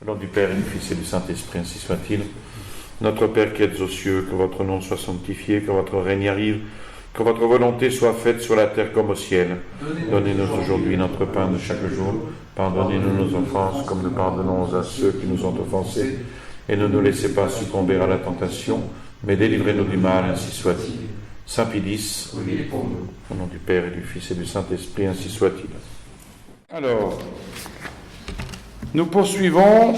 Au nom du Père et du Fils et du Saint-Esprit, ainsi soit-il. Notre Père qui êtes aux cieux, que votre nom soit sanctifié, que votre règne arrive, que votre volonté soit faite sur la terre comme au ciel. Donnez-nous aujourd'hui notre pain de chaque jour. Pardonnez-nous nos offenses, comme nous pardonnons à ceux qui nous ont offensés. Et ne nous laissez pas succomber à la tentation, mais délivrez-nous du mal, ainsi soit-il. Saint Pédis, au nom du Père et du Fils et du Saint-Esprit, ainsi soit-il. Alors, nous poursuivons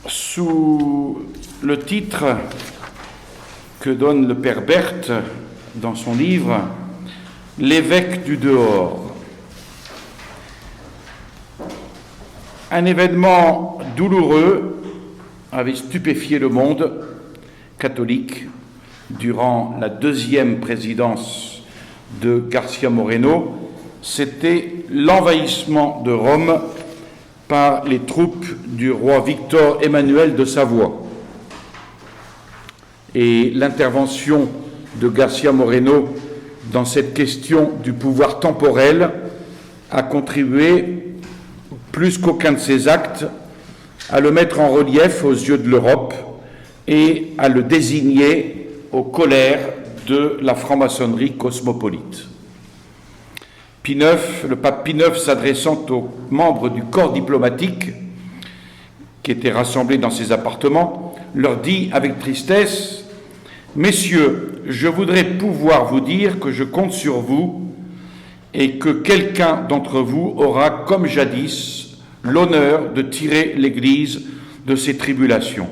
sous le titre que donne le Père Berthe dans son livre « L'évêque du dehors ». Un événement douloureux avait stupéfié le monde catholique durant la deuxième présidence de García Moreno. C'était l'envahissement de Rome par les troupes du roi Victor Emmanuel de Savoie. Et l'intervention de García Moreno dans cette question du pouvoir temporel a contribué, plus qu'aucun de ses actes, à le mettre en relief aux yeux de l'Europe et à le désigner aux colères de la franc-maçonnerie cosmopolite. Le pape Pie IX, s'adressant aux membres du corps diplomatique qui étaient rassemblés dans ses appartements, leur dit avec tristesse : « Messieurs, je voudrais pouvoir vous dire que je compte sur vous et que quelqu'un d'entre vous aura, comme jadis, l'honneur de tirer l'Église de ses tribulations.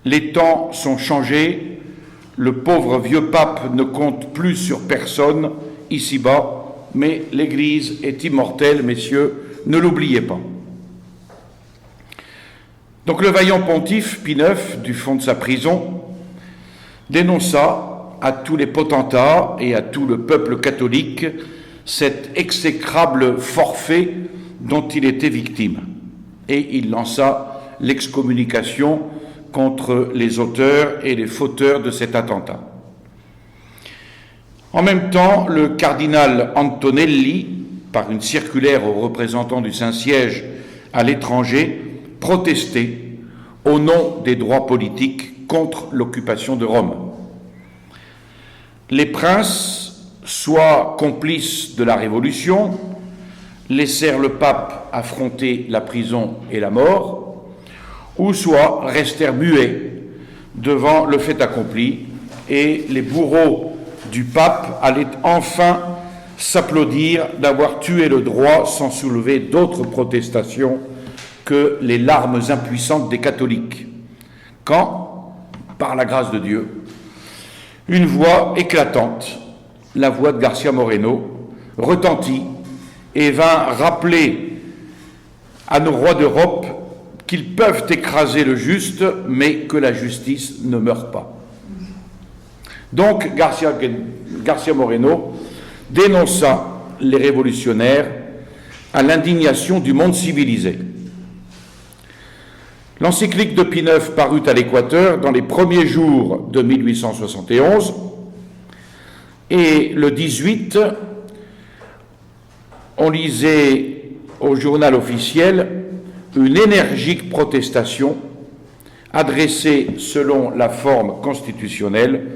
Les temps sont changés, le pauvre vieux pape ne compte plus sur personne ici-bas, mais l'Église est immortelle, messieurs, ne l'oubliez pas. » Donc le vaillant pontife Pie IX, du fond de sa prison, dénonça à tous les potentats et à tout le peuple catholique cet exécrable forfait dont il était victime. Et il lança l'excommunication contre les auteurs et les fauteurs de cet attentat. En même temps, le cardinal Antonelli, par une circulaire aux représentants du Saint-Siège à l'étranger, protestait au nom des droits politiques contre l'occupation de Rome. Les princes, soit complices de la Révolution, laissèrent le pape affronter la prison et la mort, ou soit restèrent muets devant le fait accompli, et les bourreaux du pape allaient enfin s'applaudir d'avoir tué le droit sans soulever d'autres protestations que les larmes impuissantes des catholiques. Quand, par la grâce de Dieu, une voix éclatante, la voix de García Moreno, retentit et vint rappeler à nos rois d'Europe qu'ils peuvent écraser le juste, mais que la justice ne meurt pas. Donc García Moreno dénonça les révolutionnaires à l'indignation du monde civilisé. L'encyclique de Pie IX parut à l'Équateur dans les premiers jours de 1871 et le 18, on lisait au journal officiel une énergique protestation adressée selon la forme constitutionnelle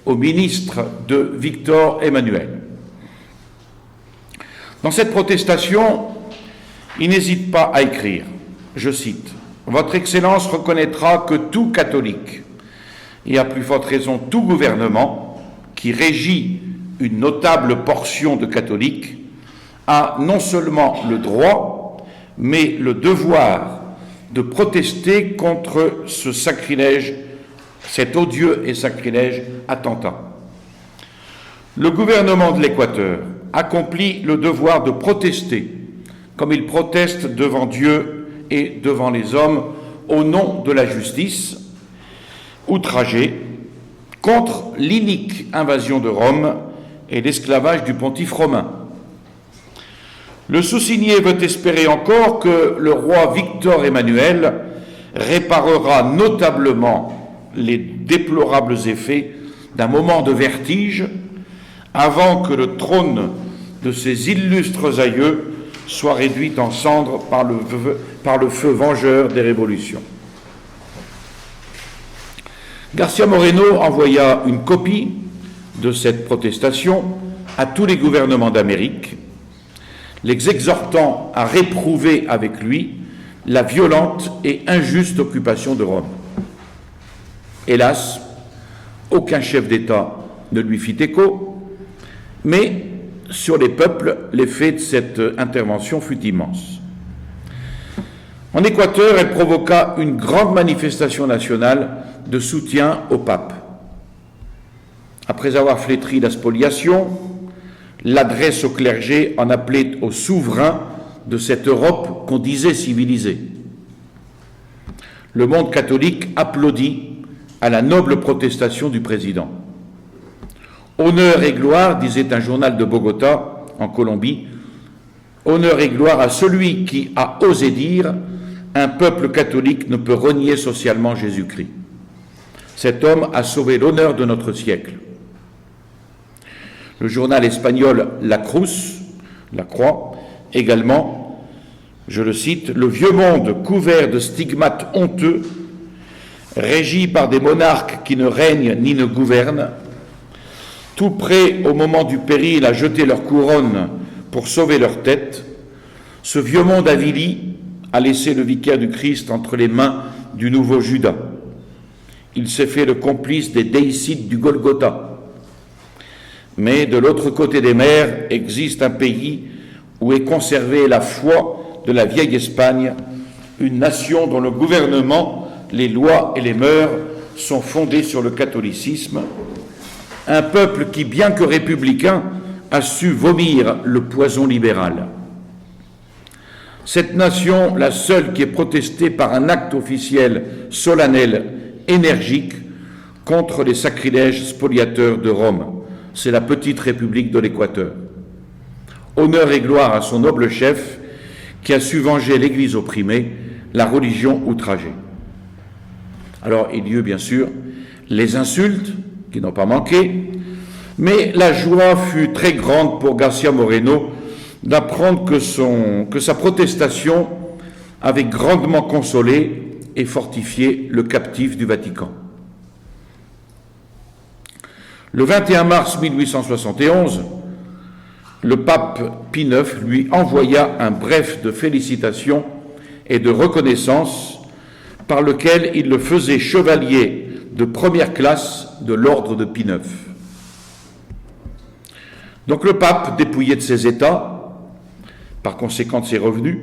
au ministre de Victor Emmanuel. Dans cette protestation, il n'hésite pas à écrire, je cite, « Votre Excellence reconnaîtra que tout catholique, et à plus forte raison tout gouvernement, qui régit une notable portion de catholiques, a non seulement le droit, mais le devoir de protester contre ce sacrilège, cet odieux et sacrilège attentat. Le gouvernement de l'Équateur accomplit le devoir de protester, comme il proteste devant Dieu et devant les hommes, au nom de la justice, outragé, contre l'inique invasion de Rome et l'esclavage du pontife romain. Le sous-signé veut espérer encore que le roi Victor Emmanuel réparera notablement les déplorables effets d'un moment de vertige avant que le trône de ses illustres aïeux soit réduit en cendres par le par le feu vengeur des révolutions. García Moreno envoya une copie de cette protestation à tous les gouvernements d'Amérique, les exhortant à réprouver avec lui la violente et injuste occupation de Rome. Hélas, aucun chef d'État ne lui fit écho, mais sur les peuples, l'effet de cette intervention fut immense. En Équateur, elle provoqua une grande manifestation nationale de soutien au pape. Après avoir flétri la spoliation, l'adresse au clergé en appelait aux souverains de cette Europe qu'on disait civilisée. Le monde catholique applaudit à la noble protestation du président. Honneur et gloire, disait un journal de Bogota, en Colombie, honneur et gloire à celui qui a osé dire « Un peuple catholique ne peut renier socialement Jésus-Christ. Cet homme a sauvé l'honneur de notre siècle. » Le journal espagnol La Croix, également, je le cite, « Le vieux monde couvert de stigmates honteux, régi par des monarques qui ne règnent ni ne gouvernent, tout prêts au moment du péril à jeter leur couronne pour sauver leur tête, ce vieux monde avili a laissé le vicaire du Christ entre les mains du nouveau Judas. Il s'est fait le complice des déicides du Golgotha. Mais de l'autre côté des mers existe un pays où est conservée la foi de la vieille Espagne, une nation dont le gouvernement, les lois et les mœurs sont fondés sur le catholicisme, un peuple qui, bien que républicain, a su vomir le poison libéral. Cette nation, la seule qui est protestée par un acte officiel solennel, énergique, contre les sacrilèges spoliateurs de Rome, c'est la petite république de l'Équateur. Honneur et gloire à son noble chef qui a su venger l'Église opprimée, la religion outragée. Alors, il y eut bien sûr les insultes qui n'ont pas manqué, mais la joie fut très grande pour García Moreno d'apprendre que sa protestation avait grandement consolé et fortifié le captif du Vatican. Le 21 mars 1871, le pape Pie IX lui envoya un bref de félicitations et de reconnaissance par lequel il le faisait chevalier de première classe de l'ordre de Pie IX. Donc le pape, dépouillé de ses États, par conséquent de ses revenus,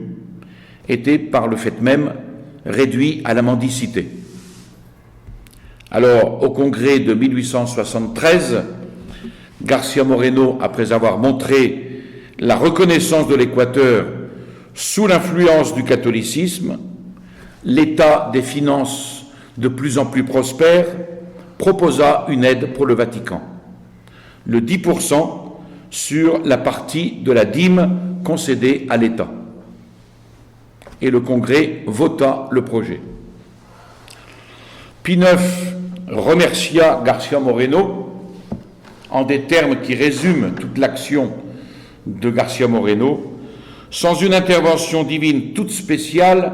était par le fait même réduit à la mendicité. Alors, au congrès de 1873, García Moreno, après avoir montré la reconnaissance de l'Équateur sous l'influence du catholicisme, l'état des finances de plus en plus prospère, proposa une aide pour le Vatican, le 10% sur la partie de la dîme concédée à l'État. Et le Congrès vota le projet. Pie IX remercia García Moreno en des termes qui résument toute l'action de García Moreno. Sans une intervention divine toute spéciale,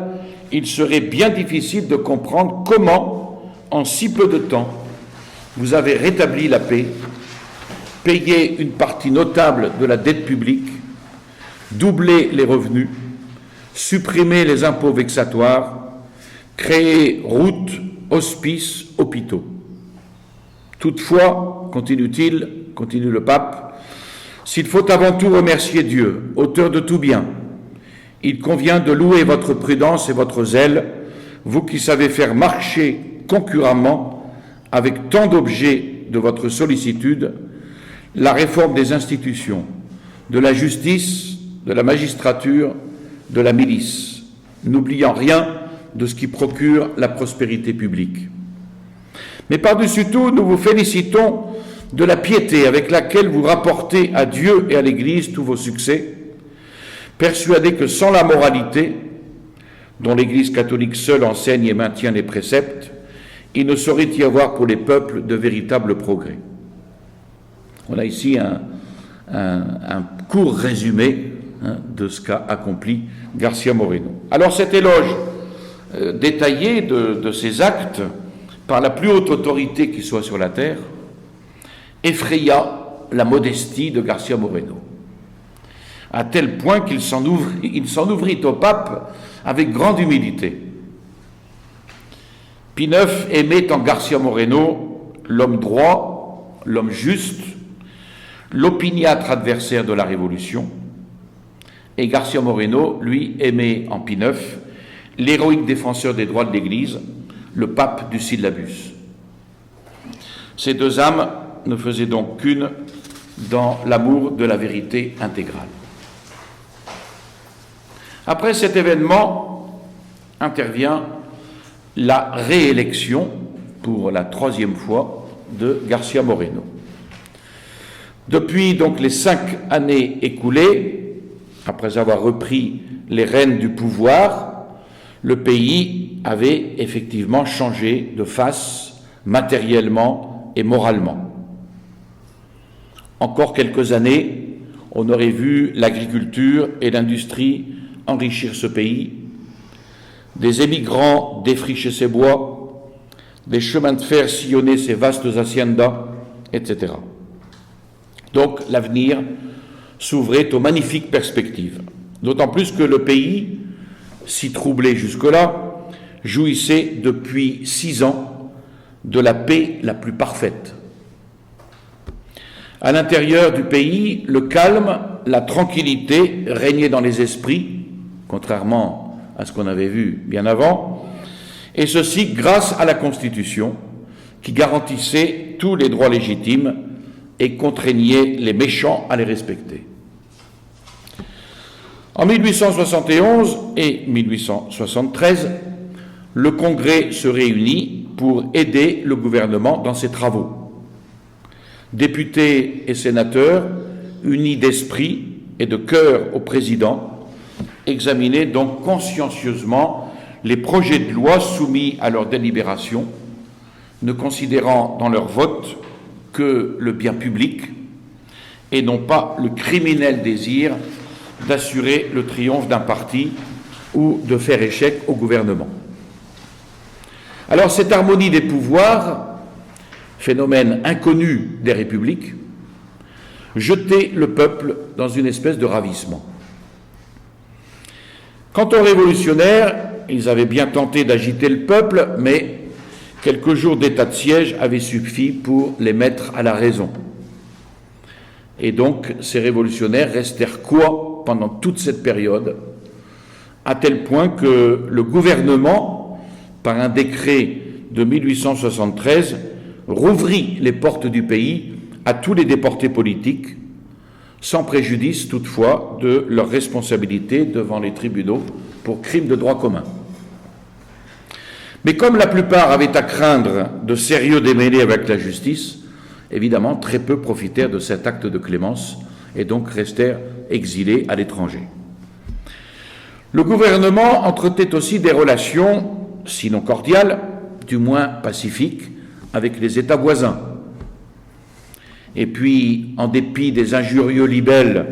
il serait bien difficile de comprendre comment, en si peu de temps, vous avez rétabli la paix, payé une partie notable de la dette publique, doublé les revenus, supprimé les impôts vexatoires, créé routes, hospices, hôpitaux. Toutefois, continue le pape, s'il faut avant tout remercier Dieu, auteur de tout bien, il convient de louer votre prudence et votre zèle, vous qui savez faire marcher concurremment, avec tant d'objets de votre sollicitude, la réforme des institutions, de la justice, de la magistrature, de la milice, n'oubliant rien de ce qui procure la prospérité publique. Mais par-dessus tout, nous vous félicitons de la piété avec laquelle vous rapportez à Dieu et à l'Église tous vos succès, persuadés que sans la moralité, dont l'Église catholique seule enseigne et maintient les préceptes, il ne saurait y avoir pour les peuples de véritables progrès. On a ici un court résumé de ce qu'a accompli García Moreno. Alors cet éloge détaillé de ses actes par la plus haute autorité qui soit sur la terre effraya la modestie de García Moreno, à tel point qu'il s'en ouvrit au pape avec grande humilité. Pie IX aimait en García Moreno l'homme droit, l'homme juste, l'opiniâtre adversaire de la Révolution, et García Moreno, lui, aimait en Pie IX l'héroïque défenseur des droits de l'Église, le pape du syllabus. Ces deux âmes ne faisaient donc qu'une dans l'amour de la vérité intégrale. Après cet événement intervient la réélection pour la troisième fois de García Moreno. Depuis donc les 5 années écoulées, après avoir repris les rênes du pouvoir, le pays avait effectivement changé de face matériellement et moralement. Encore quelques années, on aurait vu l'agriculture et l'industrie enrichir ce pays, des émigrants défricher ses bois, des chemins de fer sillonner ses vastes haciendas, etc. Donc l'avenir s'ouvrait aux magnifiques perspectives, d'autant plus que le pays, si troublé jusque-là, jouissait depuis 6 ans de la paix la plus parfaite. À l'intérieur du pays, le calme, la tranquillité régnaient dans les esprits, contrairement à ce qu'on avait vu bien avant, et ceci grâce à la Constitution qui garantissait tous les droits légitimes et contraignait les méchants à les respecter. En 1871 et 1873, le Congrès se réunit pour aider le gouvernement dans ses travaux. Députés et sénateurs, unis d'esprit et de cœur au président, examinaient donc consciencieusement les projets de loi soumis à leur délibération, ne considérant dans leur vote que le bien public et non pas le criminel désir d'assurer le triomphe d'un parti ou de faire échec au gouvernement. Alors cette harmonie des pouvoirs, phénomène inconnu des républiques, jetait le peuple dans une espèce de ravissement. Quant aux révolutionnaires, ils avaient bien tenté d'agiter le peuple, mais quelques jours d'état de siège avaient suffi pour les mettre à la raison. Et donc ces révolutionnaires restèrent cois pendant toute cette période, à tel point que le gouvernement, par un décret de 1873, rouvrit les portes du pays à tous les déportés politiques, sans préjudice toutefois de leur responsabilité devant les tribunaux pour crimes de droit commun. Mais comme la plupart avaient à craindre de sérieux démêlés avec la justice, évidemment très peu profitèrent de cet acte de clémence et donc restèrent exilés à l'étranger. Le gouvernement entretenait aussi des relations, sinon cordiales, du moins pacifiques, avec les États voisins. Et puis, en dépit des injurieux libelles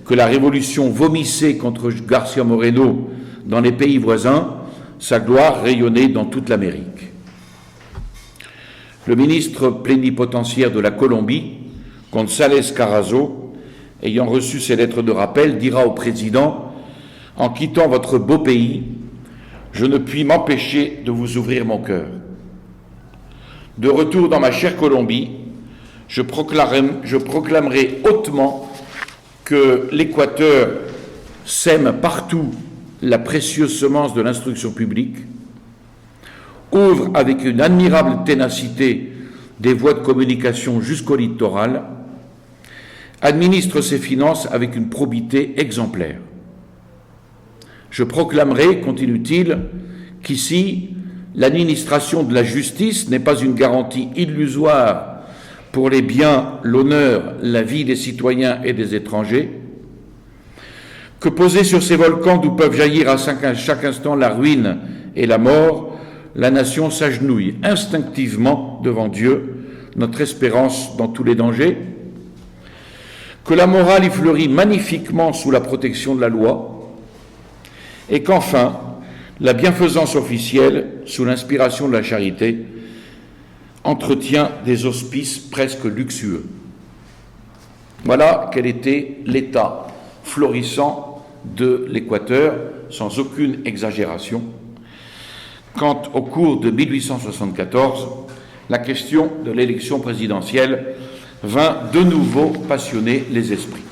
que la Révolution vomissait contre García Moreno dans les pays voisins, sa gloire rayonnait dans toute l'Amérique. Le ministre plénipotentiaire de la Colombie, González Carazo, ayant reçu ces lettres de rappel, dira au président « En quittant votre beau pays, je ne puis m'empêcher de vous ouvrir mon cœur. De retour dans ma chère Colombie, je proclamerai hautement que l'Équateur sème partout la précieuse semence de l'instruction publique, ouvre avec une admirable ténacité des voies de communication jusqu'au littoral, administre ses finances avec une probité exemplaire. Je proclamerai, continue-t-il, qu'ici, l'administration de la justice n'est pas une garantie illusoire pour les biens, l'honneur, la vie des citoyens et des étrangers, que posée sur ces volcans d'où peuvent jaillir à chaque instant la ruine et la mort, la nation s'agenouille instinctivement devant Dieu, notre espérance dans tous les dangers, que la morale y fleurit magnifiquement sous la protection de la loi, et qu'enfin, la bienfaisance officielle, sous l'inspiration de la charité, entretient des auspices presque luxueux. Voilà quel était l'état florissant de l'Équateur, sans aucune exagération, quand, au cours de 1874, la question de l'élection présidentielle vint de nouveau passionner les esprits.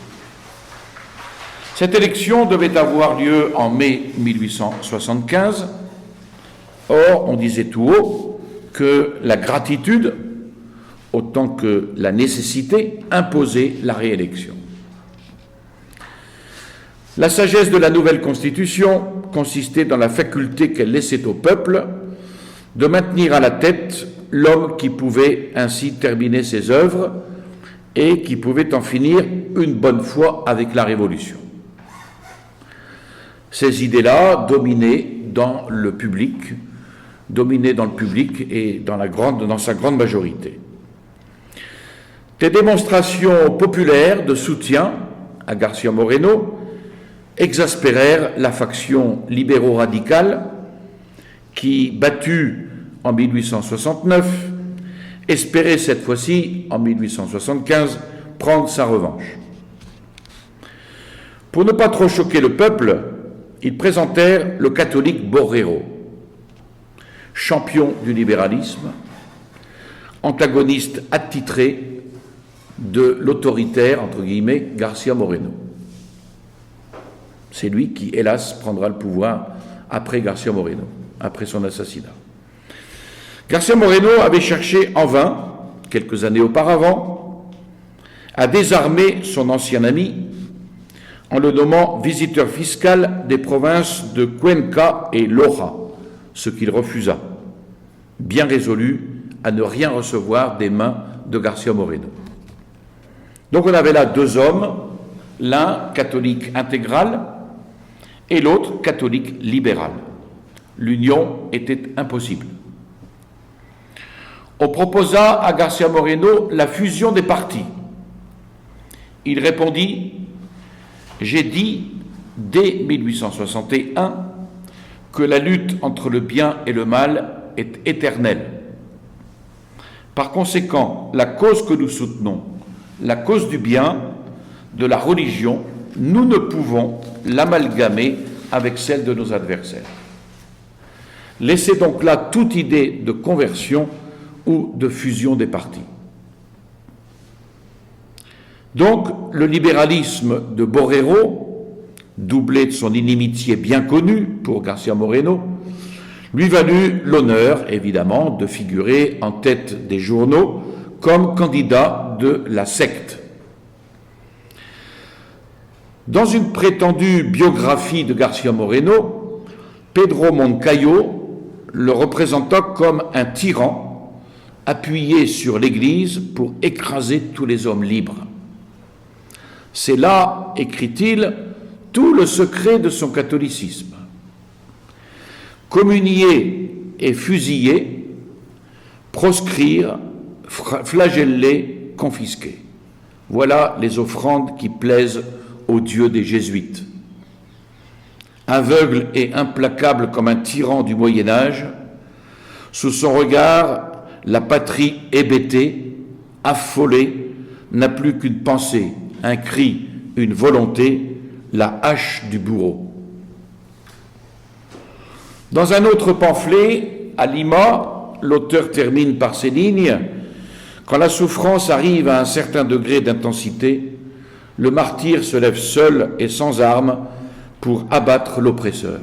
Cette élection devait avoir lieu en mai 1875. Or, on disait tout haut que la gratitude, autant que la nécessité, imposait la réélection. La sagesse de la nouvelle Constitution consistait dans la faculté qu'elle laissait au peuple de maintenir à la tête l'homme qui pouvait ainsi terminer ses œuvres et qui pouvait en finir une bonne fois avec la Révolution. Ces idées-là dominaient dans le public et dans sa grande majorité. Des démonstrations populaires de soutien à García Moreno exaspérèrent la faction libéraux-radicale qui, battue en 1869, espérait cette fois-ci, en 1875, prendre sa revanche. Pour ne pas trop choquer le peuple, ils présentèrent le catholique Borrero, champion du libéralisme, antagoniste attitré de l'autoritaire, entre guillemets, García Moreno. C'est lui qui, hélas, prendra le pouvoir après García Moreno, après son assassinat. García Moreno avait cherché en vain, quelques années auparavant, à désarmer son ancien ami en le nommant visiteur fiscal des provinces de Cuenca et Loja, ce qu'il refusa, bien résolu à ne rien recevoir des mains de García Moreno. Donc on avait là deux hommes, l'un catholique intégral et l'autre catholique libéral. L'union était impossible. On proposa à García Moreno la fusion des partis. Il répondit « J'ai dit dès 1861 que la lutte entre le bien et le mal est éternelle. Par conséquent, la cause que nous soutenons, la cause du bien, de la religion, nous ne pouvons l'amalgamer avec celle de nos adversaires. Laissez donc là toute idée de conversion ou de fusion des partis. » Donc, le libéralisme de Borrero, doublé de son inimitié bien connue pour García Moreno, lui valut l'honneur, évidemment, de figurer en tête des journaux comme candidat de la secte. Dans une prétendue biographie de García Moreno, Pedro Moncayo le représenta comme un tyran appuyé sur l'Église pour écraser tous les hommes libres. C'est là, écrit-il, tout le secret de son catholicisme. Communier et fusiller, proscrire, flageller, confisquer. Voilà les offrandes qui plaisent au Dieu des Jésuites. Aveugle et implacable comme un tyran du Moyen-Âge, sous son regard, la patrie hébétée, affolée, n'a plus qu'une pensée, un cri, une volonté, la hache du bourreau. Dans un autre pamphlet, à Lima, l'auteur termine par ces lignes : « Quand la souffrance arrive à un certain degré d'intensité, le martyr se lève seul et sans armes pour abattre l'oppresseur. »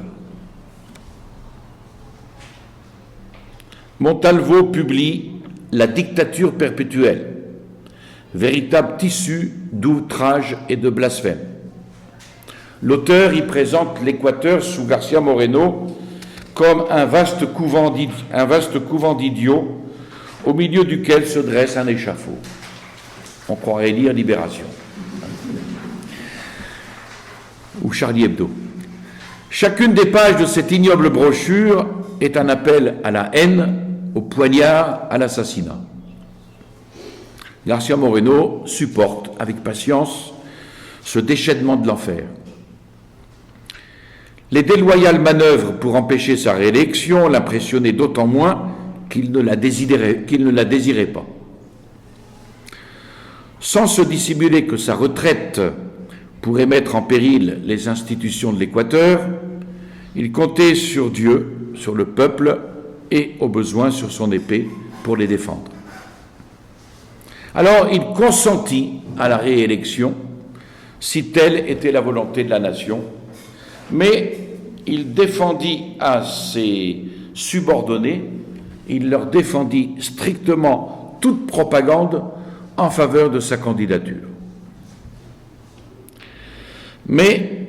Montalvo publie « La dictature perpétuelle », véritable tissu d'outrage et de blasphème. L'auteur y présente l'Équateur sous García Moreno comme un vaste couvent d'idiots au milieu duquel se dresse un échafaud. On croirait lire Libération ou Charlie Hebdo. Chacune des pages de cette ignoble brochure est un appel à la haine, au poignard, à l'assassinat. García Moreno supporte avec patience ce déchaînement de l'enfer. Les déloyales manœuvres pour empêcher sa réélection l'impressionnaient d'autant moins qu'il ne la désirait pas. Sans se dissimuler que sa retraite pourrait mettre en péril les institutions de l'Équateur, il comptait sur Dieu, sur le peuple et, au besoin, sur son épée pour les défendre. Alors il consentit à la réélection, si telle était la volonté de la nation, mais il défendit à ses subordonnés, il leur défendit strictement toute propagande en faveur de sa candidature. Mais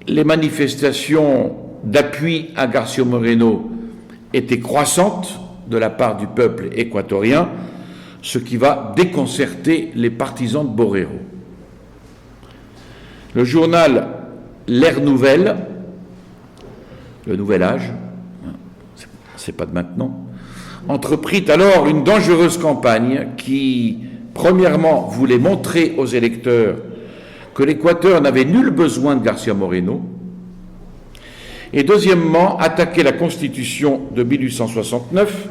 les manifestations d'appui à García Moreno étaient croissantes de la part du peuple équatorien, ce qui va déconcerter les partisans de Borrero. Le journal L'Ère Nouvelle, le Nouvel Âge, c'est pas de maintenant, entreprit alors une dangereuse campagne qui, premièrement, voulait montrer aux électeurs que l'Équateur n'avait nul besoin de García Moreno, et deuxièmement, attaquer la Constitution de 1869,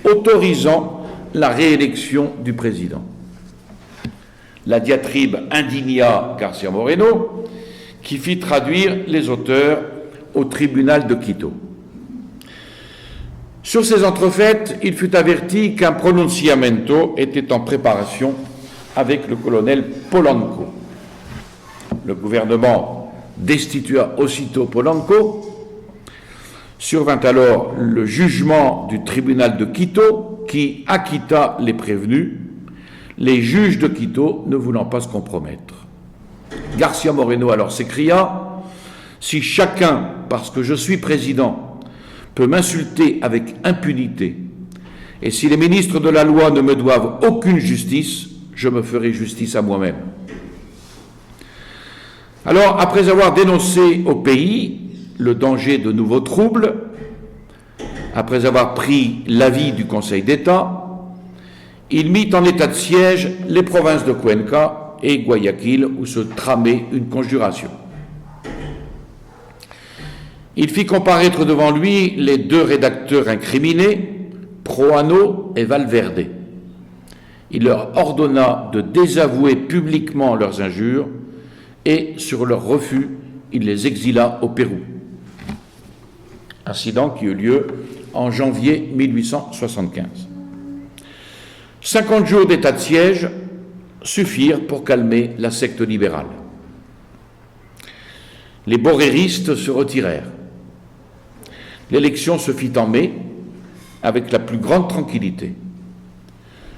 autorisant la réélection du président. La diatribe indigna García Moreno, qui fit traduire les auteurs au tribunal de Quito. Sur ces entrefaites, il fut averti qu'un pronunciamento était en préparation avec le colonel Polanco. Le gouvernement destitua aussitôt Polanco. Survint alors le jugement du tribunal de Quito qui acquitta les prévenus, les juges de Quito ne voulant pas se compromettre. García Moreno alors s'écria « Si chacun, parce que je suis président, peut m'insulter avec impunité, et si les ministres de la loi ne me doivent aucune justice, je me ferai justice à moi-même. » Alors, après avoir dénoncé au pays le danger de nouveaux troubles, après avoir pris l'avis du Conseil d'État, il mit en état de siège les provinces de Cuenca et Guayaquil où se tramait une conjuration. Il fit comparaître devant lui les deux rédacteurs incriminés, Proano et Valverde. Il leur ordonna de désavouer publiquement leurs injures et, sur leur refus, il les exila au Pérou. Incident qui eut lieu en janvier 1875. 50 jours d'état de siège suffirent pour calmer la secte libérale. Les borréristes se retirèrent. L'élection se fit en mai avec la plus grande tranquillité.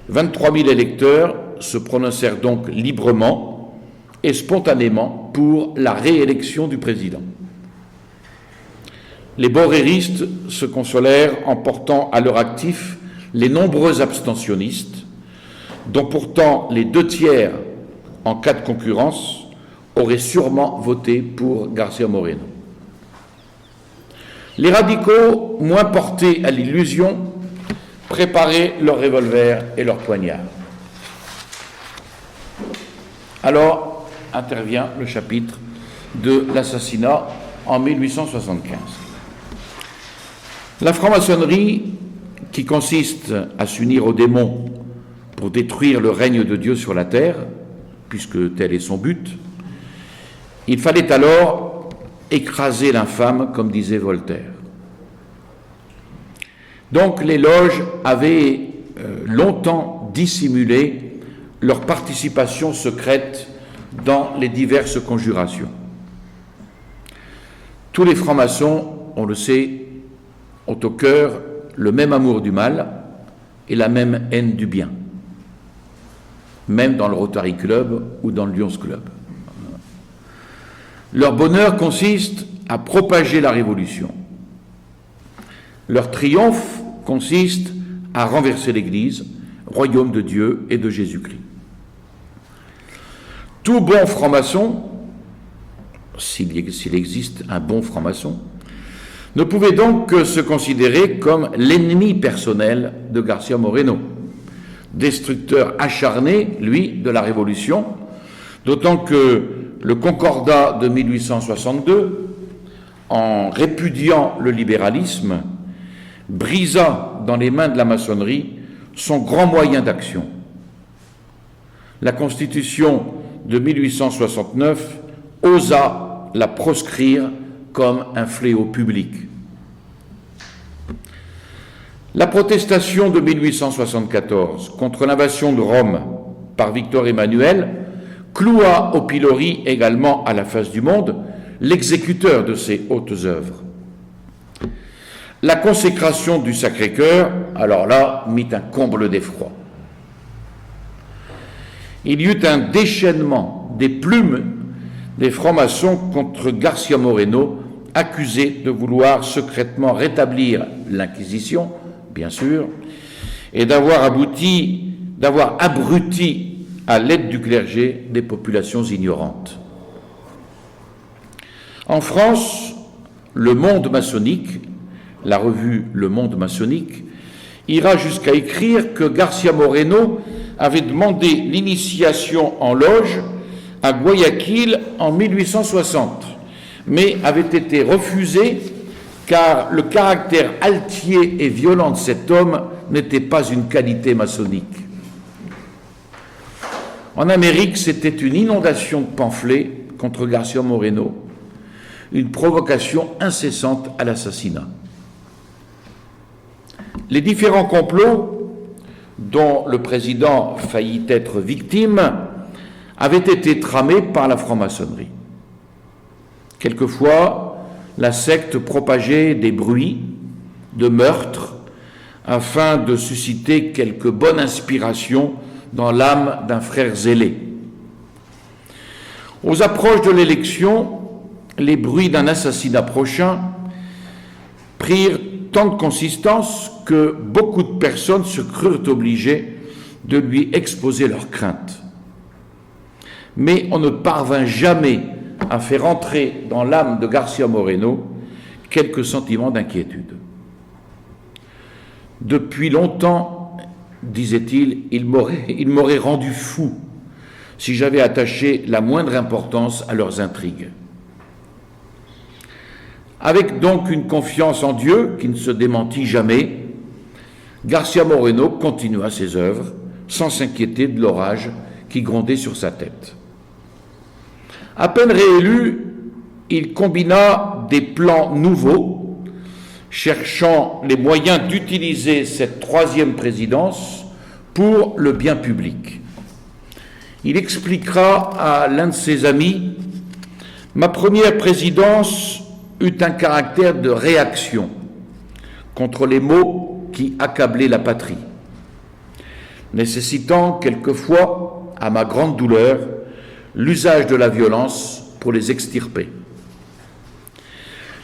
23 000 électeurs se prononcèrent donc librement et spontanément pour la réélection du président. Les borréristes se consolèrent en portant à leur actif les nombreux abstentionnistes, dont pourtant les 2/3, en cas de concurrence, auraient sûrement voté pour García Moreno. Les radicaux, moins portés à l'illusion, préparaient leurs revolvers et leurs poignards. Alors intervient le chapitre de l'assassinat en 1875. La franc-maçonnerie, qui consiste à s'unir aux démons pour détruire le règne de Dieu sur la terre, puisque tel est son but, il fallait alors écraser l'infâme, comme disait Voltaire. Donc les loges avaient longtemps dissimulé leur participation secrète dans les diverses conjurations. Tous les francs-maçons, on le sait, ont au cœur le même amour du mal et la même haine du bien, même dans le Rotary Club ou dans le Lions Club. Leur bonheur consiste à propager la révolution. Leur triomphe consiste à renverser l'Église, royaume de Dieu et de Jésus-Christ. Tout bon franc-maçon, s'il existe un bon franc-maçon, ne pouvait donc que se considérer comme l'ennemi personnel de García Moreno, destructeur acharné, lui, de la Révolution, d'autant que le Concordat de 1862, en répudiant le libéralisme, brisa dans les mains de la maçonnerie son grand moyen d'action. La Constitution de 1869 osa la proscrire comme un fléau public. La protestation de 1874 contre l'invasion de Rome par Victor Emmanuel cloua au pilori également à la face du monde l'exécuteur de ces hautes œuvres. La consécration du Sacré-Cœur, alors là, mit un comble d'effroi. Il y eut un déchaînement des plumes des francs-maçons contre Garcia Moreno, accusé de vouloir secrètement rétablir l'Inquisition, bien sûr, et d'avoir abruti à l'aide du clergé des populations ignorantes. En France, le Monde maçonnique, la revue Le Monde maçonnique, ira jusqu'à écrire que Garcia Moreno avait demandé l'initiation en loge à Guayaquil en 1860, mais avait été refusé car le caractère altier et violent de cet homme n'était pas une qualité maçonnique. En Amérique, c'était une inondation de pamphlets contre Garcia Moreno, une provocation incessante à l'assassinat. Les différents complots dont le président faillit être victime avaient été tramés par la franc-maçonnerie. Quelquefois, la secte propageait des bruits de meurtres afin de susciter quelque bonne inspiration dans l'âme d'un frère zélé. Aux approches de l'élection, les bruits d'un assassinat prochain prirent tant de consistance que beaucoup de personnes se crurent obligées de lui exposer leurs craintes. Mais on ne parvint jamais à faire entrer dans l'âme de Garcia Moreno quelques sentiments d'inquiétude. Depuis longtemps, disait-il, il m'aurait rendu fou si j'avais attaché la moindre importance à leurs intrigues. Avec donc une confiance en Dieu qui ne se démentit jamais, Garcia Moreno continua ses œuvres sans s'inquiéter de l'orage qui grondait sur sa tête. À peine réélu, il combina des plans nouveaux, cherchant les moyens d'utiliser cette troisième présidence pour le bien public. Il expliquera à l'un de ses amis « Ma première présidence eut un caractère de réaction contre les maux qui accablaient la patrie, nécessitant quelquefois, à ma grande douleur, l'usage de la violence pour les extirper.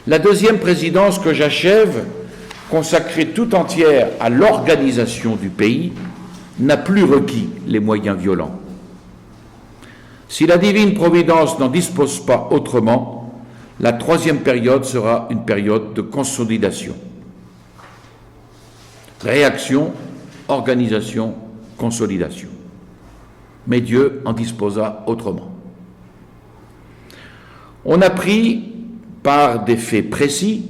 La deuxième présidence que j'achève, consacrée tout entière à l'organisation du pays, n'a plus requis les moyens violents. Si la divine providence n'en dispose pas autrement, la troisième période sera une période de consolidation. Réaction, organisation, consolidation. Mais Dieu en disposa autrement. On apprit par des faits précis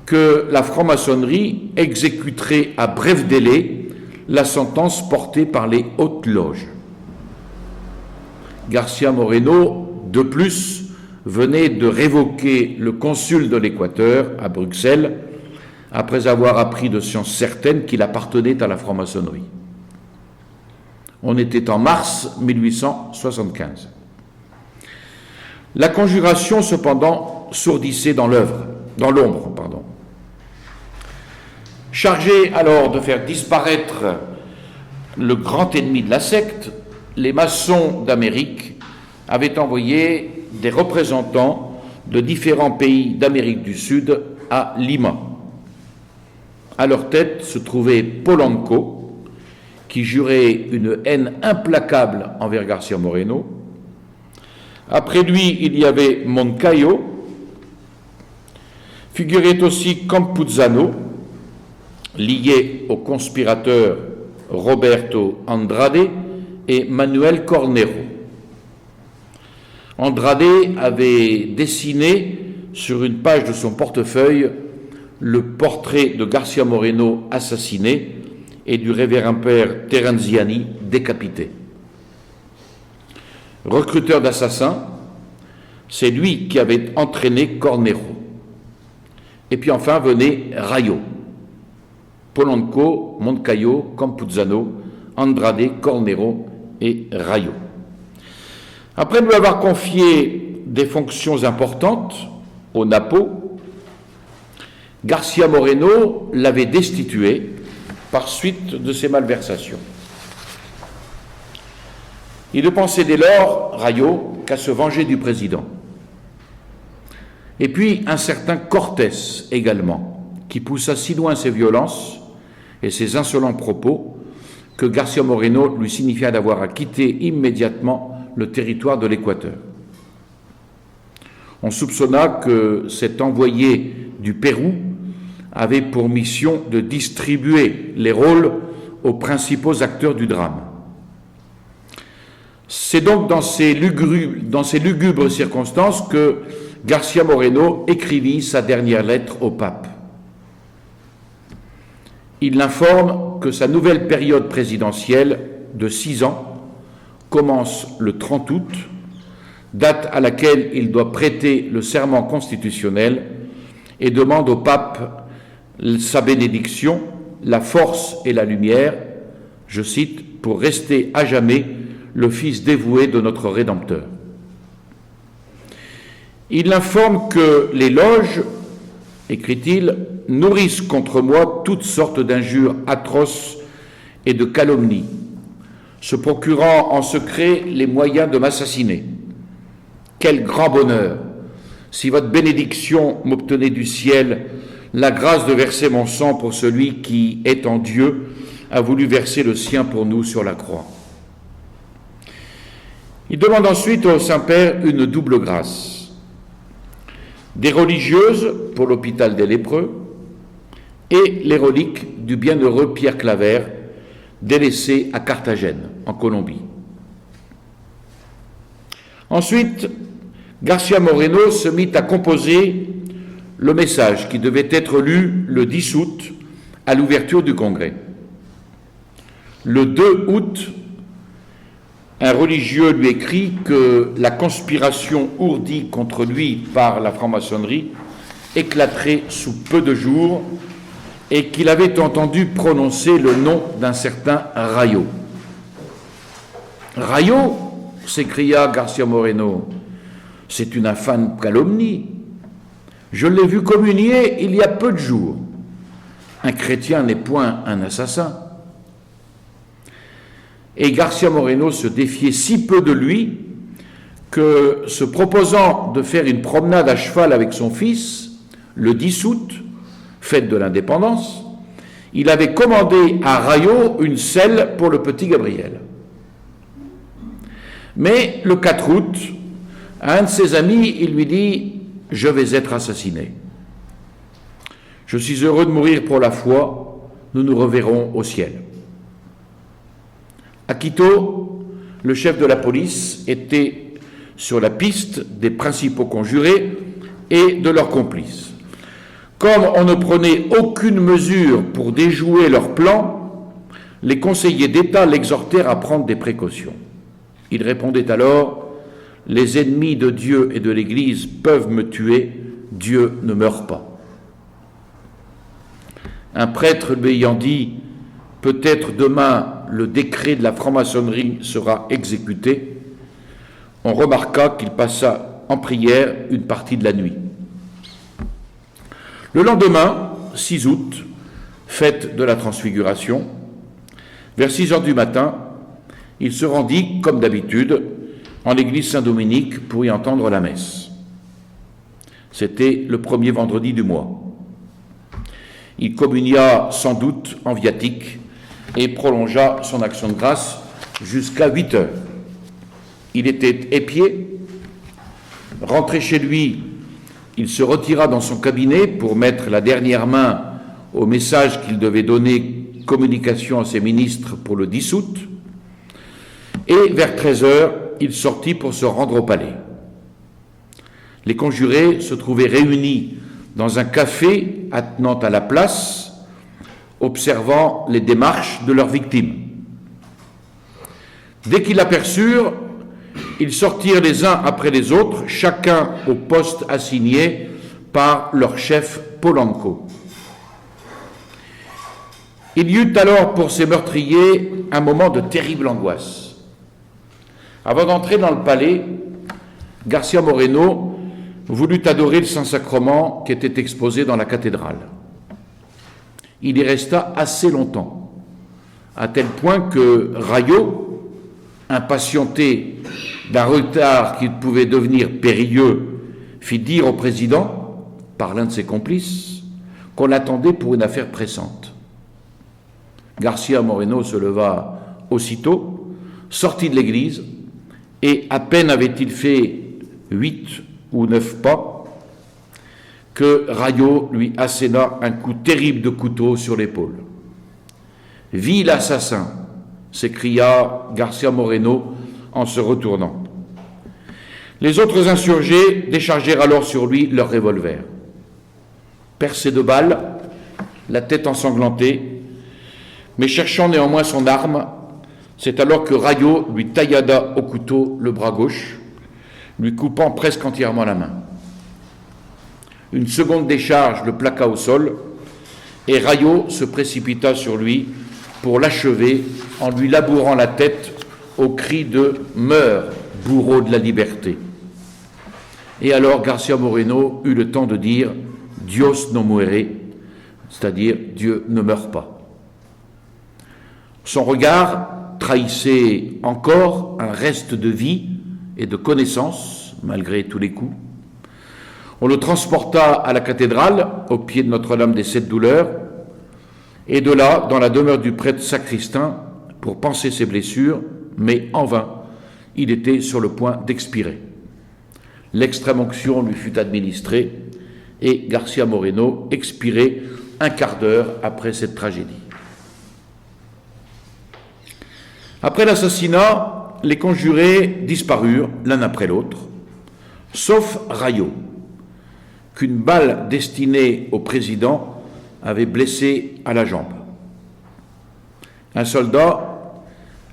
que la franc-maçonnerie exécuterait à bref délai la sentence portée par les hautes loges. Garcia Moreno, de plus, venait de révoquer le consul de l'Équateur à Bruxelles après avoir appris de science certaine qu'il appartenait à la franc-maçonnerie. On était en mars 1875. La conjuration, cependant, sourdissait dans l'ombre. Chargés alors de faire disparaître le grand ennemi de la secte, les maçons d'Amérique avaient envoyé des représentants de différents pays d'Amérique du Sud à Lima. À leur tête se trouvait Polanco, qui jurait une haine implacable envers Garcia Moreno. Après lui, il y avait Moncayo, figurait aussi Campuzano, lié au conspirateur Roberto Andrade et Manuel Cornero. Andrade avait dessiné sur une page de son portefeuille le portrait de García Moreno assassiné et du révérend père Terenziani décapité. Recruteur d'assassins, c'est lui qui avait entraîné Cornero. Et puis enfin venait Rayo, Polanco, Moncayo, Campuzano, Andrade, Cornero et Rayo. Après lui avoir confié des fonctions importantes au Napo, García Moreno l'avait destitué par suite de ses malversations. Il ne pensait dès lors, Rayo, qu'à se venger du président. Et puis un certain Cortés également, qui poussa si loin ses violences et ses insolents propos que García Moreno lui signifia d'avoir à quitter immédiatement le territoire de l'Équateur. On soupçonna que cet envoyé du Pérou avait pour mission de distribuer les rôles aux principaux acteurs du drame. C'est donc dans ces lugubres circonstances que García Moreno écrivit sa dernière lettre au pape. Il l'informe que sa nouvelle période présidentielle de 6 ans commence le 30 août, date à laquelle il doit prêter le serment constitutionnel, et demande au pape sa bénédiction, la force et la lumière, je cite, pour rester à jamais le fils dévoué de notre Rédempteur. Il informe que les loges, écrit-il, nourrissent contre moi toutes sortes d'injures atroces et de calomnies, se procurant en secret les moyens de m'assassiner. Quel grand bonheur, si votre bénédiction m'obtenait du ciel la grâce de verser mon sang pour celui qui, étant Dieu, a voulu verser le sien pour nous sur la croix. Il demande ensuite au Saint-Père une double grâce. Des religieuses pour l'hôpital des lépreux et les reliques du bienheureux Pierre Claver, délaissé à Carthagène, en Colombie. Ensuite, García Moreno se mit à composer le message qui devait être lu le 10 août à l'ouverture du Congrès. Le 2 août, un religieux lui écrit que la conspiration ourdie contre lui par la franc-maçonnerie éclaterait sous peu de jours et qu'il avait entendu prononcer le nom d'un certain Rayo. « Rayo » s'écria García Moreno, « c'est une infâme calomnie. Je l'ai vu communier il y a peu de jours. Un chrétien n'est point un assassin. » Et García Moreno se défiait si peu de lui que, se proposant de faire une promenade à cheval avec son fils, le 10 août, fête de l'indépendance, il avait commandé à Rayo une selle pour le petit Gabriel. Mais le 4 août, à un de ses amis, il lui dit « Je vais être assassiné. Je suis heureux de mourir pour la foi, nous nous reverrons au ciel. » À Quito, le chef de la police était sur la piste des principaux conjurés et de leurs complices. Comme on ne prenait aucune mesure pour déjouer leur plan, les conseillers d'État l'exhortèrent à prendre des précautions. Il répondait alors « Les ennemis de Dieu et de l'Église peuvent me tuer, Dieu ne meurt pas. » Un prêtre lui ayant dit « Peut-être demain le décret de la franc-maçonnerie sera exécuté », on remarqua qu'il passa en prière une partie de la nuit. Le lendemain, 6 août, fête de la Transfiguration, vers 6 heures du matin, il se rendit, comme d'habitude, en l'église Saint-Dominique pour y entendre la messe. C'était le premier vendredi du mois. Il communia sans doute en viatique et prolongea son action de grâce jusqu'à 8 heures. Il était épié. Rentré chez lui, il se retira dans son cabinet pour mettre la dernière main au message qu'il devait donner communication à ses ministres pour le 10 août. Et vers 13 heures, il sortit pour se rendre au palais. Les conjurés se trouvaient réunis dans un café attenant à la place, observant les démarches de leurs victimes. Dès qu'ils l'aperçurent, ils sortirent les uns après les autres, chacun au poste assigné par leur chef Polanco. Il y eut alors pour ces meurtriers un moment de terrible angoisse. Avant d'entrer dans le palais, Garcia Moreno voulut adorer le Saint-Sacrement qui était exposé dans la cathédrale. Il y resta assez longtemps, à tel point que Rayo, impatienté d'un retard qui pouvait devenir périlleux, fit dire au président, par l'un de ses complices, qu'on l'attendait pour une affaire pressante. Garcia Moreno se leva aussitôt, sortit de l'église, et à peine avait-il fait 8 ou 9 pas, que Rayo lui asséna un coup terrible de couteau sur l'épaule. « Vive l'assassin !» s'écria Garcia Moreno en se retournant. Les autres insurgés déchargèrent alors sur lui leurs revolvers. Percé de balles, la tête ensanglantée, mais cherchant néanmoins son arme, c'est alors que Rayo lui taillada au couteau le bras gauche, lui coupant presque entièrement la main. Une seconde décharge le plaqua au sol, et Rayo se précipita sur lui pour l'achever en lui labourant la tête au cri de « Meurs, bourreau de la liberté !» Et alors Garcia Moreno eut le temps de dire « Dios no muere », c'est-à-dire « Dieu ne meurt pas ». Son regard trahissait encore un reste de vie et de connaissance, malgré tous les coups. On le transporta à la cathédrale, au pied de Notre-Dame des Sept Douleurs, et de là, dans la demeure du prêtre sacristain, pour panser ses blessures, mais en vain, il était sur le point d'expirer. L'extrême-onction lui fut administrée, et Garcia Moreno expirait un quart d'heure après cette tragédie. Après l'assassinat, les conjurés disparurent l'un après l'autre, sauf Rayo, qu'une balle destinée au président avait blessé à la jambe. Un soldat,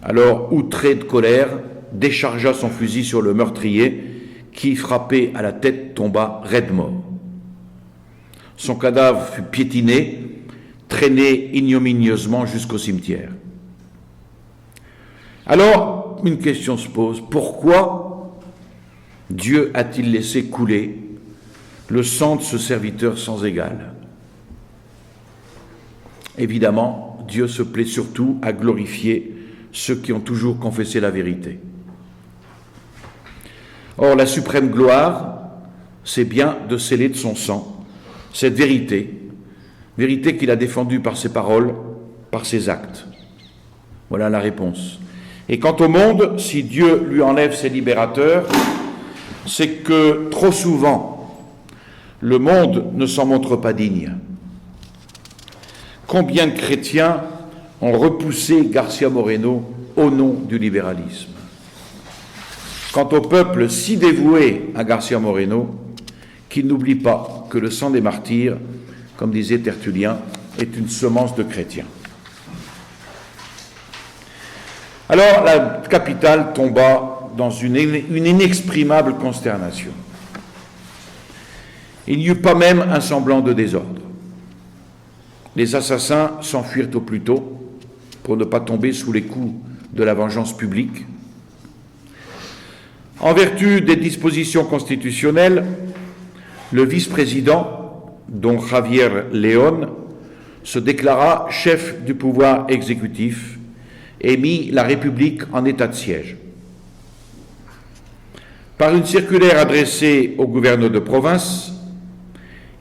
alors outré de colère, déchargea son fusil sur le meurtrier qui, frappé à la tête, tomba raide mort. Son cadavre fut piétiné, traîné ignominieusement jusqu'au cimetière. Alors, une question se pose. Pourquoi Dieu a-t-il laissé couler le sang de ce serviteur sans égal? Évidemment, Dieu se plaît surtout à glorifier ceux qui ont toujours confessé la vérité. Or, la suprême gloire, c'est bien de sceller de son sang cette vérité, vérité qu'il a défendue par ses paroles, par ses actes. Voilà la réponse. Et quant au monde, si Dieu lui enlève ses libérateurs, c'est que trop souvent, le monde ne s'en montre pas digne. Combien de chrétiens ont repoussé Garcia Moreno au nom du libéralisme? Quant au peuple si dévoué à Garcia Moreno, qu'il n'oublie pas que le sang des martyrs, comme disait Tertullien, est une semence de chrétiens. Alors la capitale tomba dans une inexprimable consternation. Il n'y eut pas même un semblant de désordre. Les assassins s'enfuirent au plus tôt pour ne pas tomber sous les coups de la vengeance publique. En vertu des dispositions constitutionnelles, le vice-président, don Javier León, se déclara chef du pouvoir exécutif et mit la République en état de siège. Par une circulaire adressée au gouverneur de province,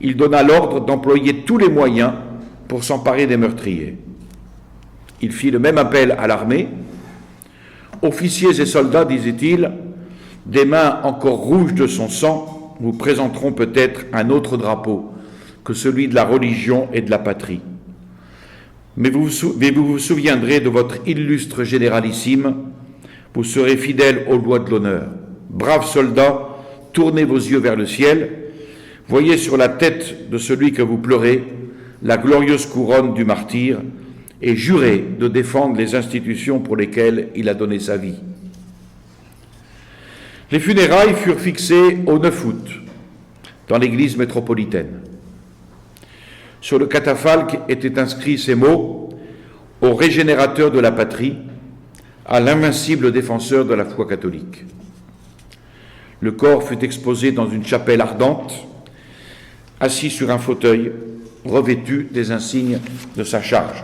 il donna l'ordre d'employer tous les moyens pour s'emparer des meurtriers. Il fit le même appel à l'armée. Officiers et soldats, disait-il, des mains encore rouges de son sang vous présenteront peut-être un autre drapeau que celui de la religion et de la patrie. Mais vous vous souviendrez de votre illustre généralissime, vous serez fidèle aux lois de l'honneur. Braves soldats, tournez vos yeux vers le ciel, voyez sur la tête de celui que vous pleurez la glorieuse couronne du martyr et jurez de défendre les institutions pour lesquelles il a donné sa vie. Les funérailles furent fixées au 9 août dans l'église métropolitaine. Sur le catafalque étaient inscrits ces mots: « Au régénérateur de la patrie, à l'invincible défenseur de la foi catholique ». Le corps fut exposé dans une chapelle ardente, assis sur un fauteuil, revêtu des insignes de sa charge.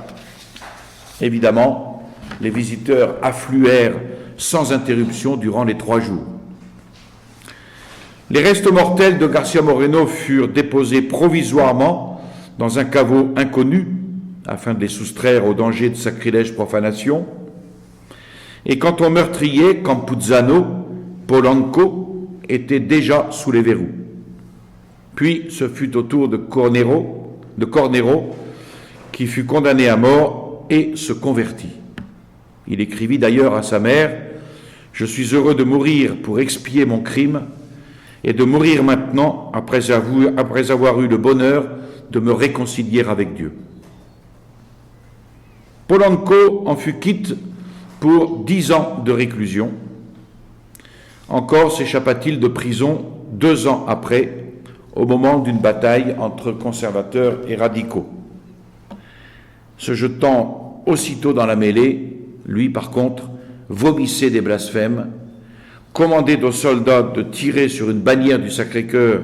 Évidemment, les visiteurs affluèrent sans interruption durant les 3 jours. Les restes mortels de García Moreno furent déposés provisoirement dans un caveau inconnu, afin de les soustraire au danger de sacrilège profanation. Et quant au meurtrier, Campuzano, Polanco, était déjà sous les verrous. Puis ce fut au tour de Cornero, qui fut condamné à mort et se convertit. Il écrivit d'ailleurs à sa mère: « Je suis heureux de mourir pour expier mon crime et de mourir maintenant après avoir eu le bonheur de me réconcilier avec Dieu. » Polanco en fut quitte pour 10 ans de réclusion. Encore s'échappa-t-il de prison 2 ans après, au moment d'une bataille entre conservateurs et radicaux. Se jetant aussitôt dans la mêlée, lui, par contre, vomissait des blasphèmes, commandait aux soldats de tirer sur une bannière du Sacré-Cœur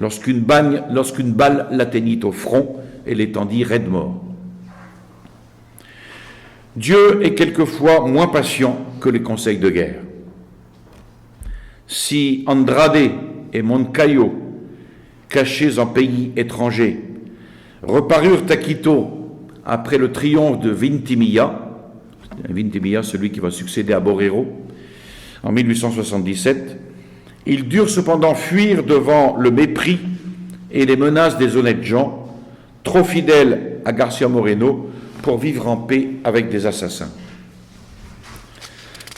lorsqu'une balle l'atteignit au front et l'étendit raide mort. Dieu est quelquefois moins patient que les conseils de guerre. Si Andrade et Moncayo, cachés en pays étrangers, reparurent à Quito après le triomphe de Vintimilla, celui qui va succéder à Borrero, en 1877, ils durent cependant fuir devant le mépris et les menaces des honnêtes gens, trop fidèles à García Moreno pour vivre en paix avec des assassins.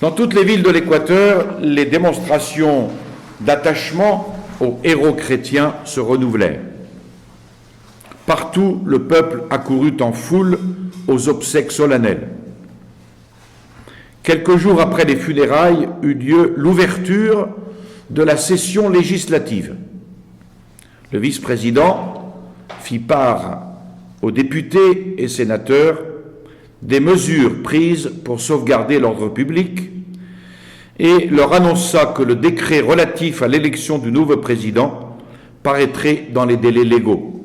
Dans toutes les villes de l'Équateur, les démonstrations d'attachement aux héros chrétiens se renouvelèrent. Partout, le peuple accourut en foule aux obsèques solennelles. Quelques jours après les funérailles eut lieu l'ouverture de la session législative. Le vice-président fit part aux députés et sénateurs des mesures prises pour sauvegarder l'ordre public et leur annonça que le décret relatif à l'élection du nouveau président paraîtrait dans les délais légaux.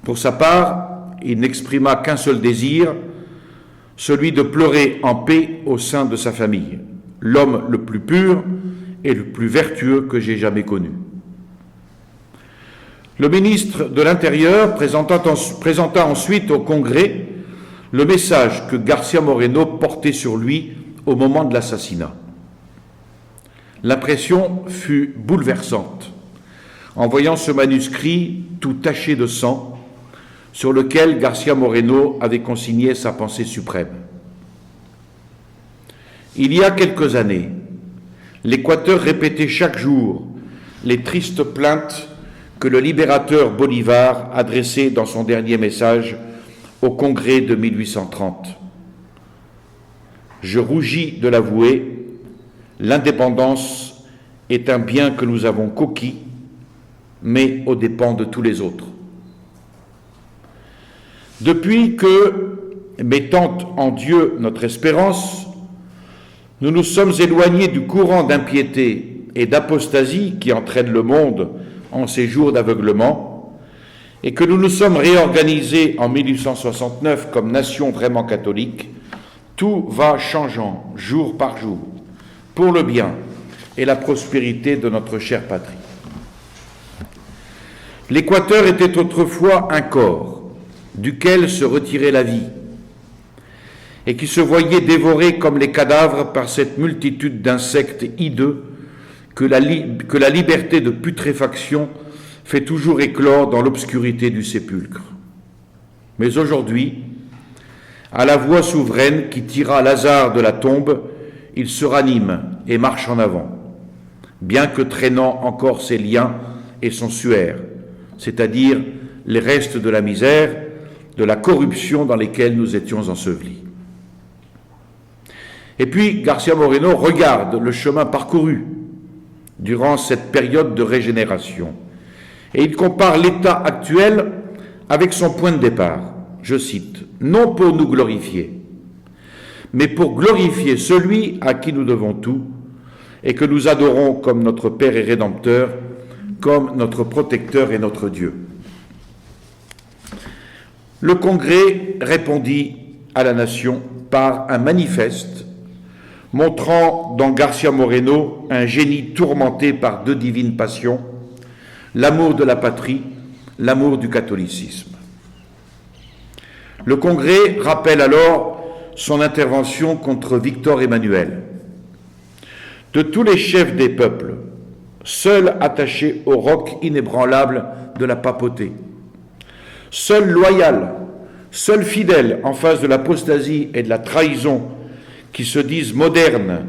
Pour sa part, il n'exprima qu'un seul désir, celui de pleurer en paix au sein de sa famille, l'homme le plus pur et le plus vertueux que j'ai jamais connu. Le ministre de l'Intérieur présenta ensuite au Congrès le message que García Moreno portait sur lui au moment de l'assassinat. L'impression fut bouleversante en voyant ce manuscrit tout taché de sang sur lequel García Moreno avait consigné sa pensée suprême. Il y a quelques années, l'Équateur répétait chaque jour les tristes plaintes que le libérateur Bolivar adressait dans son dernier message au Congrès de 1830. Je rougis de l'avouer, l'indépendance est un bien que nous avons conquis, mais aux dépens de tous les autres. Depuis que, mettant en Dieu notre espérance, nous nous sommes éloignés du courant d'impiété et d'apostasie qui entraîne le monde en ces jours d'aveuglement, et que nous nous sommes réorganisés en 1869 comme nation vraiment catholique, tout va changeant jour par jour, pour le bien et la prospérité de notre chère patrie. L'Équateur était autrefois un corps, duquel se retirait la vie, et qui se voyait dévoré comme les cadavres par cette multitude d'insectes hideux que la liberté de putréfaction fait toujours éclore dans l'obscurité du sépulcre. Mais aujourd'hui, à la voix souveraine qui tira Lazare de la tombe, il se ranime et marche en avant. bien que traînant encore ses liens et son suaire, c'est-à-dire les restes de la misère, de la corruption dans lesquelles nous étions ensevelis. Et puis, García Moreno regarde le chemin parcouru durant cette période de régénération et il compare l'état actuel avec son point de départ. Je cite, « Non pour nous glorifier, mais pour glorifier celui à qui nous devons tout et que nous adorons comme notre Père et Rédempteur, comme notre protecteur et notre Dieu. » Le Congrès répondit à la nation par un manifeste montrant dans García Moreno un génie tourmenté par deux divines passions, l'amour de la patrie, l'amour du catholicisme. Le Congrès rappelle alors son intervention contre Victor Emmanuel. De tous les chefs des peuples, seul attaché au roc inébranlable de la papauté, seul loyal, seul fidèle en face de l'apostasie et de la trahison qui se disent modernes,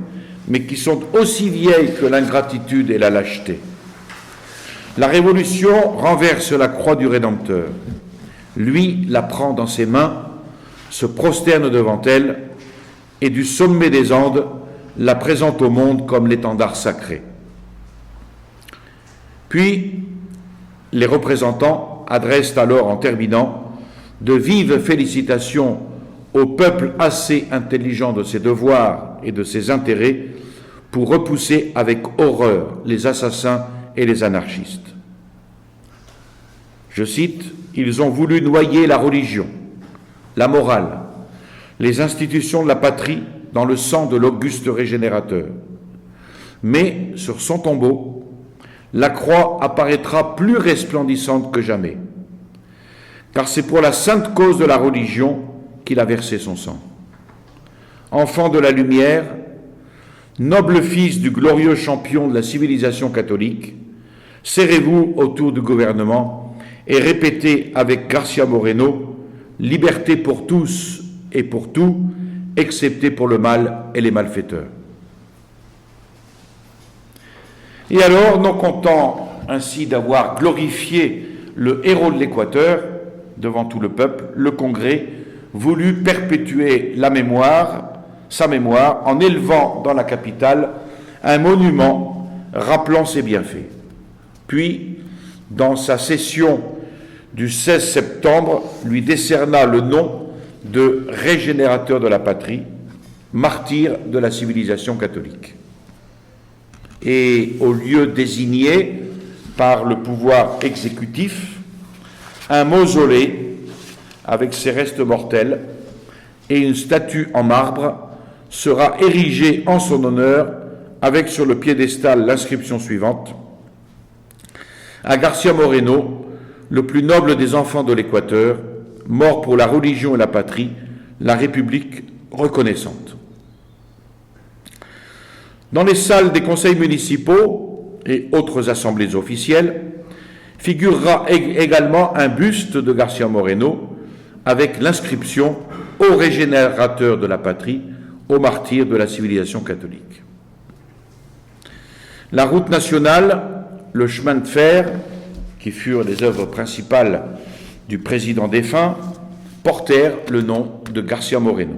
mais qui sont aussi vieilles que l'ingratitude et la lâcheté. La Révolution renverse la croix du Rédempteur. Lui la prend dans ses mains, se prosterne devant elle, et du sommet des Andes la présente au monde comme l'étendard sacré. Puis, les représentants adressent alors, en terminant, de vives félicitations au peuple assez intelligent de ses devoirs et de ses intérêts pour repousser avec horreur les assassins et les anarchistes. Je cite, « Ils ont voulu noyer la religion, la morale, les institutions de la patrie dans le sang de l'auguste régénérateur. Mais sur son tombeau, la croix apparaîtra plus resplendissante que jamais, car c'est pour la sainte cause de la religion qu'il a versé son sang. Enfant de la lumière, noble fils du glorieux champion de la civilisation catholique, serrez-vous autour du gouvernement et répétez avec García Moreno « Liberté pour tous et pour tout, excepté pour le mal et les malfaiteurs. » Et alors, non content ainsi d'avoir glorifié le héros de l'Équateur devant tout le peuple, le Congrès voulut perpétuer sa mémoire en élevant dans la capitale un monument rappelant ses bienfaits. Puis, dans sa session du 16 septembre, lui décerna le nom de régénérateur de la patrie, martyr de la civilisation catholique. Et au lieu désigné par le pouvoir exécutif, un mausolée avec ses restes mortels et une statue en marbre sera érigée en son honneur avec sur le piédestal l'inscription suivante: à García Moreno, le plus noble des enfants de l'Équateur, mort pour la religion et la patrie, la République reconnaissante. Dans les salles des conseils municipaux et autres assemblées officielles figurera également un buste de García Moreno avec l'inscription « Au régénérateur de la patrie, au martyr de la civilisation catholique ». La route nationale, le chemin de fer, qui furent les œuvres principales du président défunt, portèrent le nom de García Moreno.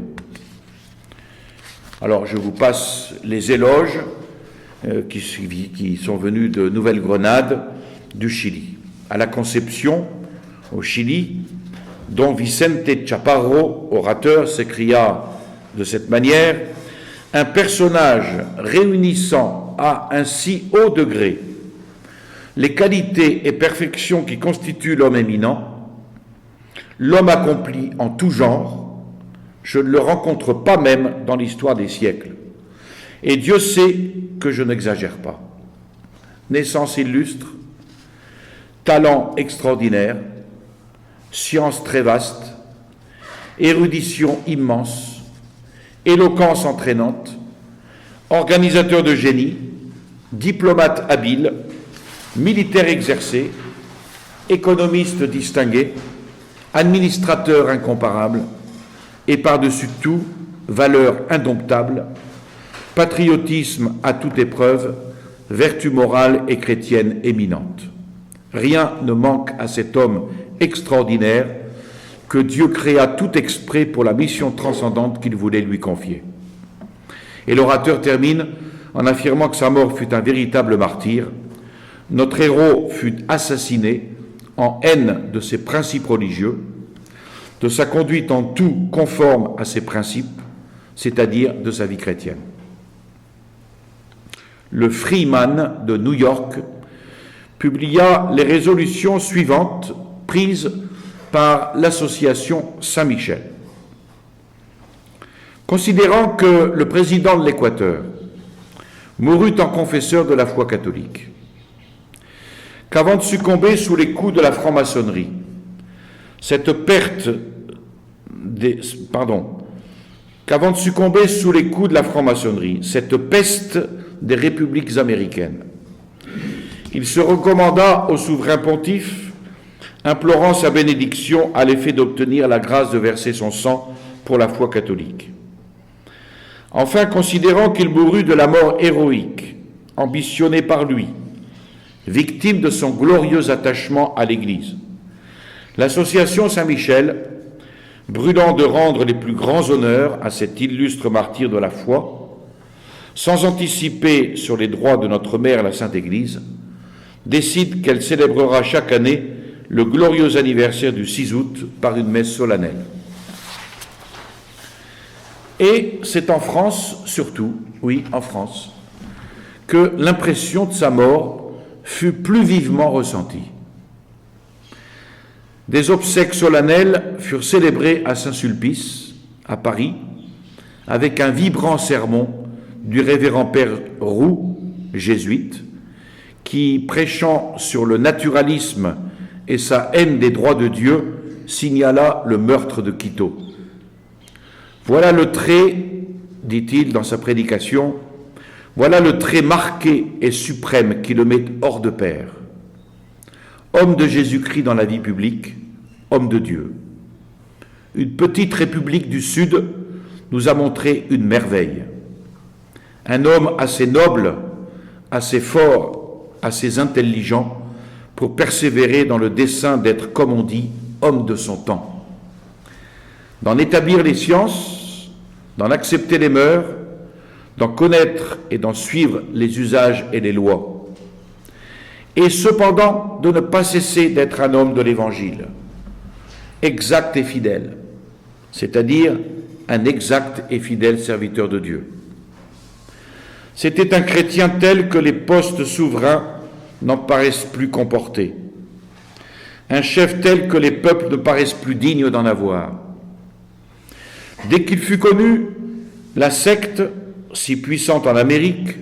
Alors je vous passe les éloges qui sont venus de Nouvelle-Grenade, du Chili. À la Conception, au Chili, dont Vicente Chaparro, orateur, s'écria de cette manière: un personnage réunissant à un si haut degré les qualités et perfections qui constituent l'homme éminent, l'homme accompli en tout genre, je ne le rencontre pas même dans l'histoire des siècles. Et Dieu sait que je n'exagère pas. Naissance illustre, talent extraordinaire, science très vaste, érudition immense, éloquence entraînante, organisateur de génie, diplomate habile, militaire exercé, économiste distingué, administrateur incomparable, et par-dessus tout, valeur indomptable, patriotisme à toute épreuve, vertu morale et chrétienne éminente. Rien ne manque à cet homme extraordinaire que Dieu créa tout exprès pour la mission transcendante qu'il voulait lui confier. Et l'orateur termine en affirmant que sa mort fut un véritable martyre. Notre héros fut assassiné en haine de ses principes religieux, de sa conduite en tout conforme à ses principes, c'est-à-dire de sa vie chrétienne. Le Freeman de New York publia les résolutions suivantes prises par l'association Saint-Michel. Considérant que le président de l'Équateur mourut en confesseur de la foi catholique, qu'avant de succomber sous les coups de la franc-maçonnerie, qu'avant de succomber sous les coups de la franc-maçonnerie, cette peste des républiques américaines, il se recommanda au souverain pontife, implorant sa bénédiction à l'effet d'obtenir la grâce de verser son sang pour la foi catholique. Enfin, considérant qu'il mourut de la mort héroïque, ambitionnée par lui, victime de son glorieux attachement à l'Église, l'association Saint-Michel, brûlant de rendre les plus grands honneurs à cet illustre martyr de la foi, sans anticiper sur les droits de notre mère la Sainte Église, décide qu'elle célébrera chaque année le glorieux anniversaire du 6 août par une messe solennelle. Et c'est en France, surtout, oui, en France, que l'impression de sa mort fut plus vivement ressentie. Des obsèques solennelles furent célébrées à Saint-Sulpice, à Paris, avec un vibrant sermon du révérend père Roux, jésuite, qui, prêchant sur le naturalisme et sa haine des droits de Dieu, signala le meurtre de Quito. Voilà le trait, dit-il dans sa prédication, voilà le trait marqué et suprême qui le met hors de pair. Homme de Jésus-Christ dans la vie publique, homme de Dieu. Une petite république du Sud nous a montré une merveille. Un homme assez noble, assez fort, assez intelligent pour persévérer dans le dessein d'être, comme on dit, homme de son temps. D'en établir les sciences, d'en accepter les mœurs, d'en connaître et d'en suivre les usages et les lois. Et cependant, de ne pas cesser d'être un homme de l'Évangile, exact et fidèle, c'est-à-dire un exact et fidèle serviteur de Dieu. C'était un chrétien tel que les postes souverains n'en paraissent plus comporter, un chef tel que les peuples ne paraissent plus dignes d'en avoir. Dès qu'il fut connu, la secte, si puissante en Amérique,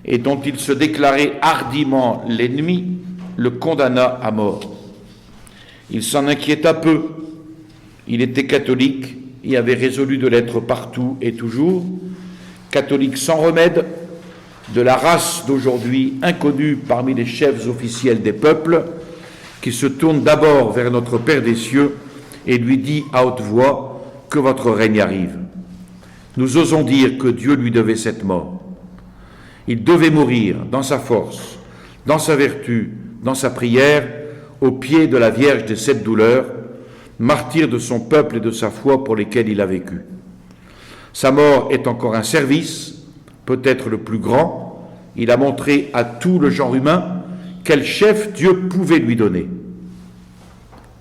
et dont il se déclarait hardiment l'ennemi, le condamna à mort. Il s'en inquiéta peu. Il était catholique et avait résolu de l'être partout et toujours, catholique sans remède, de la race d'aujourd'hui inconnue parmi les chefs officiels des peuples, qui se tourne d'abord vers notre Père des cieux et lui dit à haute voix que votre règne arrive. Nous osons dire que Dieu lui devait cette mort. Il devait mourir dans sa force, dans sa vertu, dans sa prière, au pied de la Vierge des 7 douleurs, martyr de son peuple et de sa foi pour lesquels il a vécu. Sa mort est encore un service, peut-être le plus grand. Il a montré à tout le genre humain quel chef Dieu pouvait lui donner,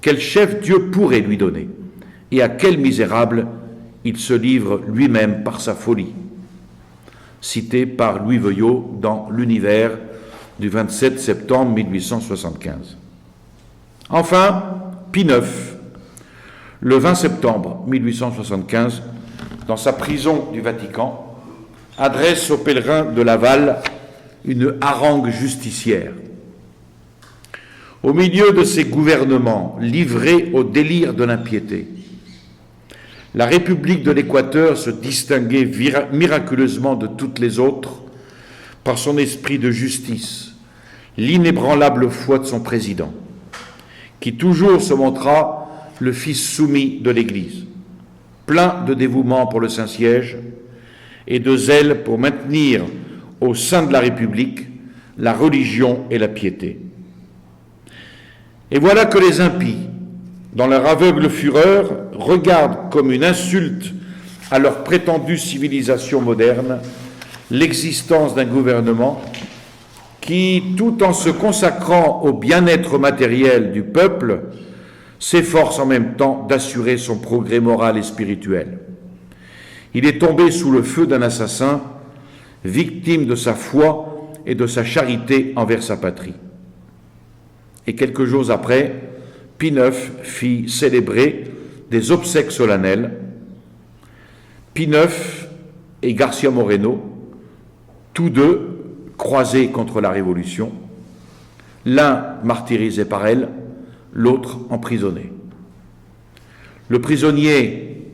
quel chef Dieu pourrait lui donner, et à quel misérable il se livre lui-même par sa folie. Cité par Louis Veuillot dans l'Univers du 27 septembre 1875. Enfin, Pie IX, le 20 septembre 1875, dans sa prison du Vatican, adresse aux pèlerins de Laval une harangue justicière. Au milieu de ces gouvernements livrés au délire de l'impiété, la République de l'Équateur se distinguait miraculeusement de toutes les autres par son esprit de justice, l'inébranlable foi de son président, qui toujours se montra le fils soumis de l'Église, plein de dévouement pour le Saint-Siège et de zèle pour maintenir au sein de la République la religion et la piété. Et voilà que les impies, dans leur aveugle fureur, regardent comme une insulte à leur prétendue civilisation moderne l'existence d'un gouvernement qui, tout en se consacrant au bien-être matériel du peuple, s'efforce en même temps d'assurer son progrès moral et spirituel. Il est tombé sous le feu d'un assassin, victime de sa foi et de sa charité envers sa patrie. Et quelques jours après, Pie IX fit célébrer des obsèques solennelles. Pie IX et Garcia Moreno, tous deux croisés contre la Révolution, l'un martyrisé par elle, l'autre emprisonné. Le prisonnier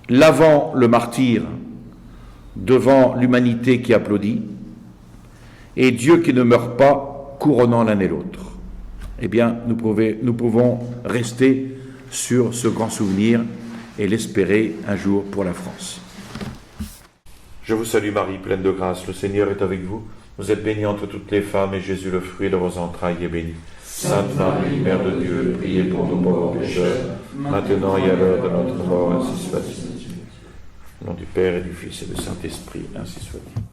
lavant le martyr devant l'humanité qui applaudit, et Dieu qui ne meurt pas couronnant l'un et l'autre. Eh bien, nous pouvons rester sur ce grand souvenir et l'espérer un jour pour la France. Je vous salue Marie, pleine de grâce, le Seigneur est avec vous. Vous êtes bénie entre toutes les femmes, et Jésus, le fruit de vos entrailles, est béni. Sainte Marie, Mère de Dieu, priez pour nous pauvres pécheurs, maintenant et à l'heure de notre mort, ainsi soit-il. Au nom du Père et du Fils et du Saint-Esprit, ainsi soit-il.